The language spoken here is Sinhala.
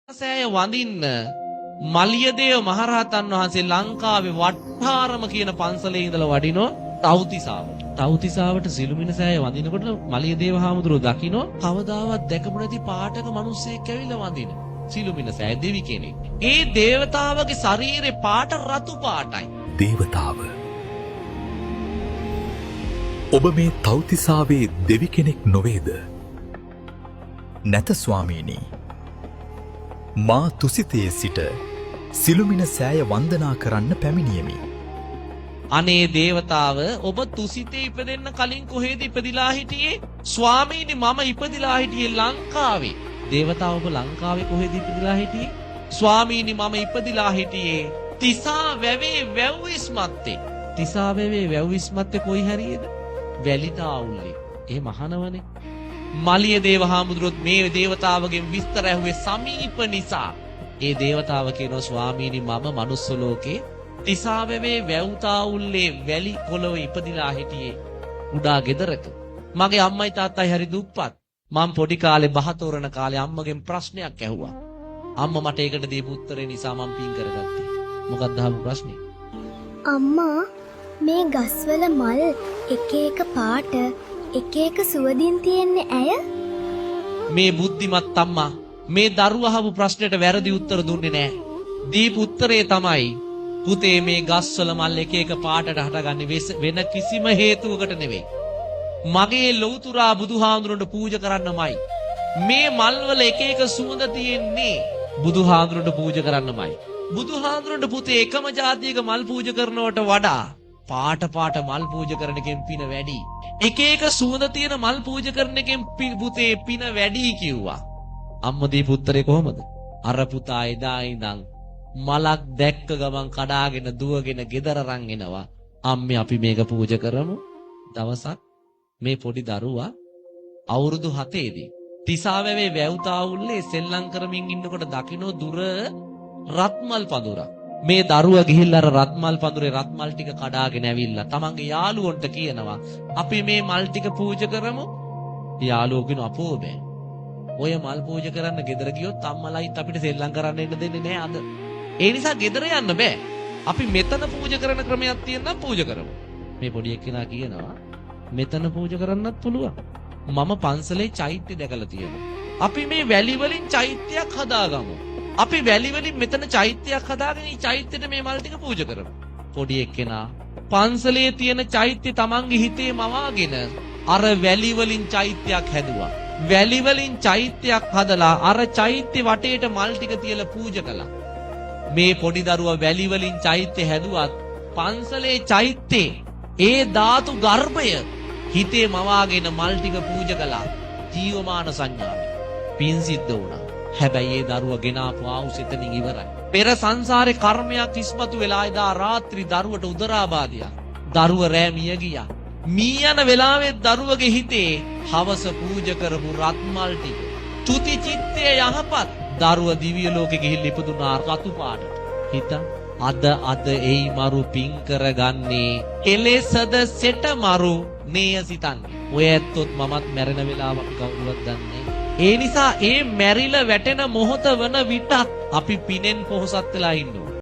සෑය වඳින්න මලියදේව මහරහතන් වහන්සේ ලංකාවේ වට්ටාරම කියන පන්සලේ ඉඳලා වඩිනෝ තව්තිසාවට. තව්තිසාවට සිළුමිණ සෑය වඳිනකොට මලියදේව හාමුදුරුවෝ දකින්නෝ කවදාවත් දැකපු නැති පාටක මිනිස්සෙක් ඇවිල්ලා වඳින. සිළුමිණ සෑය දෙවි කෙනෙක්. ඒ දේවතාවගේ ශරීරේ පාට රතු පාටයි. දේවතාව ඔබ මේ තව්තිසාවේ දෙවි කෙනෙක් නොවේද? නැත ස්වාමීනි. මා තුසිතයේ සිට සිළුමිණ සෑය වන්දනා කරන්න පැමිණියෙමි. අනේ දේවතාව ඔබ තුසිතේ ඉපදෙන්න කලින් කොහෙද ඉපදිලා හිටියේ? ස්වාමීනි මම ඉපදිලා හිටියේ ලංකාවේ. දේවතාව ඔබ ලංකාවේ කොහෙද ඉපදිලා හිටියේ? ස්වාමීනි මම ඉපදිලා හිටියේ තිසා වැවේ වැව්විස්මත්තේ. තිසා වැවේ වැව්විස්මත්තේ කොයි හරියද? වැලිතාවුල්ලේ. ඒ මහනවනේ. මලියදේව හාමුදුරුවෝ මේ දේවතාවගෙන් විස්තර ඇහුවේ සමීප නිසා. ඒ දේවතාව කියනවා ස්වාමීනි මම මනුස්ස ලෝකේ තිසාවැවේ වැව්තාවුල්ලේ වැලි පොළොව ඉපදිලා හිටියේ උඩා ගෙදරක. මගේ අම්මයි තාත්තයි හරි දුප්පත්. මම පොඩි කාලේ බහතෝරන කාලේ අම්මගෙන් ප්‍රශ්නයක් ඇහුවා. අම්මා මට ඒකට දීපු උත්තරේ නිසා මම පින් කරගත්තා. මොකක්ද අහපු ප්‍රශ්නේ? අම්මා මේ ගස්වල මල් එක එක පාට එක එක සුවඳින් තියෙන්නේ ඇය? මේ බුද්ධිමත් අම්මා මේ දරුවා අහපු ප්‍රශ්නෙට වැරදි උත්තර දුන්නේ නැහැ. දීපු උත්තරේ තමයි පුතේ මේ ගස්වල මල් එක එක පාටට හටගන්නේ වෙන කිසිම හේතුවකට නෙවෙයි. මගේ ලෞතුරා බුදුහාඳුරන්ට පූජා කරන්නමයි. මේ මල් වල එක එක සුවඳ තියෙන්නේ බුදුහාඳුරන්ට පූජා කරන්නමයි. බුදුහාඳුරන්ට පුතේ එකම જાතියක මල් පූජා කරනවට වඩා පාට පාට මල් පූජා කරන එකෙන් පින වැඩි. එක එක සුවඳ තියෙන මල් පූජා කරන එකෙන් පුතේ පින වැඩි කිව්වා. අම්මා දීපු උත්තරේ කොහමද? අර පුතා එදා ඉඳන් මලක් දැක්ක ගමන් කඩාගෙන දුවගෙන ගෙදර අරන් එනවා. අම්මේ අපි මේක පූජා කරමු. දවසක් මේ පොඩි දරුවා අවුරුදු 7 දී තිසාවැවේ වැව්තාවුල්ලේ සෙල්ලම් කරමින් ඉන්නකොට දකින්න දුර රත්මල් පඳුරක්. මේ දරුවා ගිහිල්ලා අර රත්මල් පඳුරේ රත්මල් ටික කඩාගෙන ඇවිල්ලා තමන්ගේ යාළුවන්ට කියනවා අපි මේ මල් ටික පූජා කරමු. යාළුවෝ කියනවා අපෝ බෑ. ඔය මල් පූජා කරන්න ගෙදර ගියොත් අම්මලායිත් අපිට සෙල්ලම් කරන්න එන්න දෙන්නේ නෑ අද. ඒ නිසා ගෙදර යන්න බෑ. අපි මෙතන පූජා කරන ක්‍රමයක් තියෙනවා පූජා කරමු. මේ පොඩි එක්කෙනා කියනවා මෙතන පූජා කරන්නත් පුළුවන්. මම පන්සලේ චෛත්‍ය දැකලා තියෙනවා. අපි මේ වැලි වලින් චෛත්‍යයක් හදාගමු. අපි වැලි වලින් මෙතන චෛත්‍යයක් හදාගෙන මේ චෛත්‍යෙට මේ මල් ටික පූජා කරමු. පොඩි එක්කෙනා පන්සලේ තියෙන චෛත්‍ය තමන්ගේ හිතේ මවාගෙන අර වැලි වලින් චෛත්‍යයක් හැදුවා. වැලි වලින් චෛත්‍යයක් හදලා අර චෛත්‍ය වටේට මල් ටික තියලා පූජා කළා. මේ පොඩි දරුවා වැලි වලින් චෛත්‍ය හැදුවත් පන්සලේ චෛත්‍යේ ඒ ධාතු ගර්භය හිතේ මවාගෙන මල් ටික පූජා කළා. ජීවමාන සංඥාවෙන් පින් සිද්ධ වුණා. හැබැයි ඒ දරුවා ගෙනාපු ආවුස එතනින් ඉවරයි. පෙර සංසාරේ කර්මයක් ඉස්මතු වෙලා එදා රාත්‍රී දරුවට උදරාබාධයක්. දරුව රෑ මිය ගියා. මී යන වෙලාවේ දරුවගේ හිතේ හවස පූජා කරපු රත්මල් ටික තුති චිත්තේ යහපත් දරුව දිව්‍ය ලෝකෙ ගිහිල්ලා ඉපදුනා රතු පාටට. හිත අද එයි මරු පින් කරගන්නේ එලෙසද සෙට මරු නේය සිතන්නේ. ඔය ඇත්තොත් මමත් මැරෙන වෙලාව අපි කවුරුවත් දන්නේ. ඒ නිසා ඒ මැරිලා වැටෙන මොහොත වන විටත් අපි පිනෙන් පොහොසත් වෙලා ඉන්නවා.